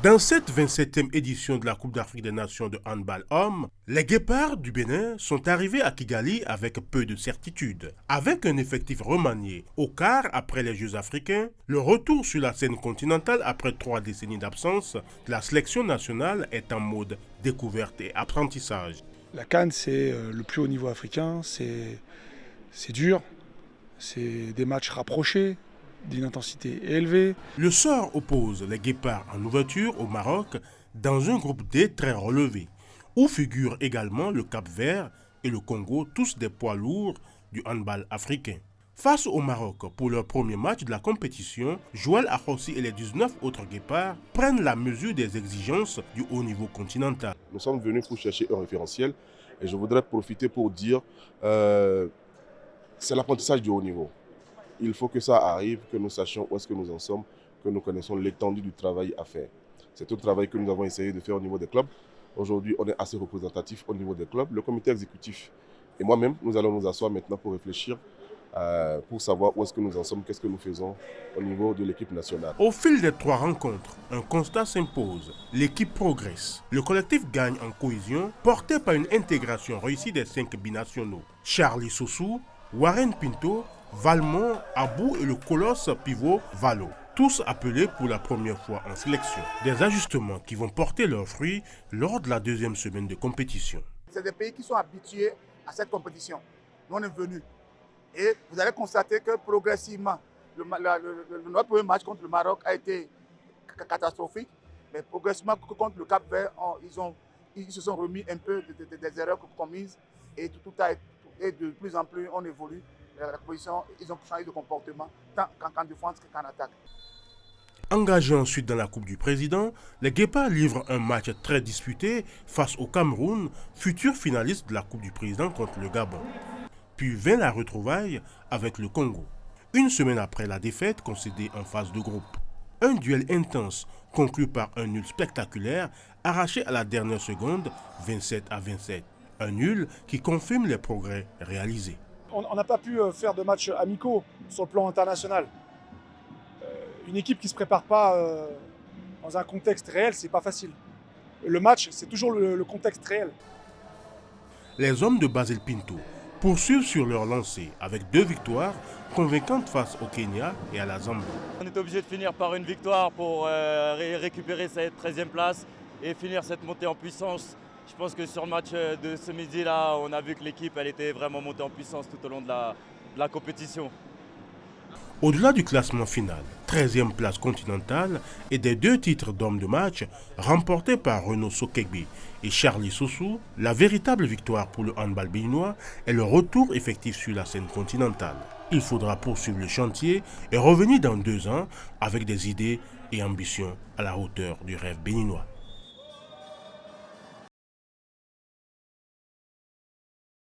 Dans cette 27e édition de la Coupe d'Afrique des Nations de handball hommes, les Guépards du Bénin sont arrivés à Kigali avec peu de certitude. Avec un effectif remanié au quart après les Jeux africains, le retour sur la scène continentale après 3 décennies d'absence, la sélection nationale est en mode découverte et apprentissage. La CAN, c'est le plus haut niveau africain, c'est dur, c'est des matchs rapprochés, d'une intensité élevée. Le sort oppose les Guépards en ouverture au Maroc dans un groupe D très relevé, où figurent également le Cap-Vert et le Congo, tous des poids lourds du handball africain. Face au Maroc pour leur premier match de la compétition, Joël Ahossi et les 19 autres Guépards prennent la mesure des exigences du haut niveau continental. Nous sommes venus pour chercher un référentiel et je voudrais profiter pour dire c'est l'apprentissage du haut niveau. Il faut que ça arrive, que nous sachions où est-ce que nous en sommes, que nous connaissons l'étendue du travail à faire. C'est tout le travail que nous avons essayé de faire au niveau des clubs. Aujourd'hui, on est assez représentatif au niveau des clubs. Le comité exécutif et moi-même, nous allons nous asseoir maintenant pour réfléchir, pour savoir où est-ce que nous en sommes, qu'est-ce que nous faisons au niveau de l'équipe nationale. Au fil des 3 rencontres, un constat s'impose. L'équipe progresse. Le collectif gagne en cohésion, porté par une intégration réussie des 5 binationaux. Charlie Sossou, Warren Pinto, Valmont, Abou et le colosse pivot Valo. Tous appelés pour la première fois en sélection. Des ajustements qui vont porter leurs fruits lors de la 2e semaine de compétition. C'est des pays qui sont habitués à cette compétition. Nous, on est venus. Et vous allez constater que progressivement, notre premier match contre le Maroc a été catastrophique. Mais progressivement, contre le Cap-Vert, ils se sont remis un peu des erreurs commises. Et de plus en plus, on évolue. La position, ils ont changé de comportement, tant qu'en défense qu'en attaque. Engagés ensuite dans la Coupe du Président, les Guépards livrent un match très disputé face au Cameroun, futur finaliste de la Coupe du Président contre le Gabon. Puis vint la retrouvaille avec le Congo, une semaine après la défaite concédée en phase de groupe. Un duel intense conclu par un nul spectaculaire arraché à la dernière seconde, 27-27. Un nul qui confirme les progrès réalisés. On n'a pas pu faire de matchs amicaux sur le plan international. Une équipe qui ne se prépare pas dans un contexte réel, c'est pas facile. Le match, c'est toujours le contexte réel. Les hommes de Basile Pinto poursuivent sur leur lancée avec 2 victoires convaincantes face au Kenya et à la Zambie. On est obligé de finir par une victoire pour récupérer cette 13e place et finir cette montée en puissance. Je pense que sur le match de ce midi-là, on a vu que l'équipe elle était vraiment montée en puissance tout au long de la compétition. Au-delà du classement final, 13e place continentale et des 2 titres d'homme de match remportés par Renaud Sokegbe et Charlie Sossou, la véritable victoire pour le handball béninois est le retour effectif sur la scène continentale. Il faudra poursuivre le chantier et revenir dans 2 ans avec des idées et ambitions à la hauteur du rêve béninois.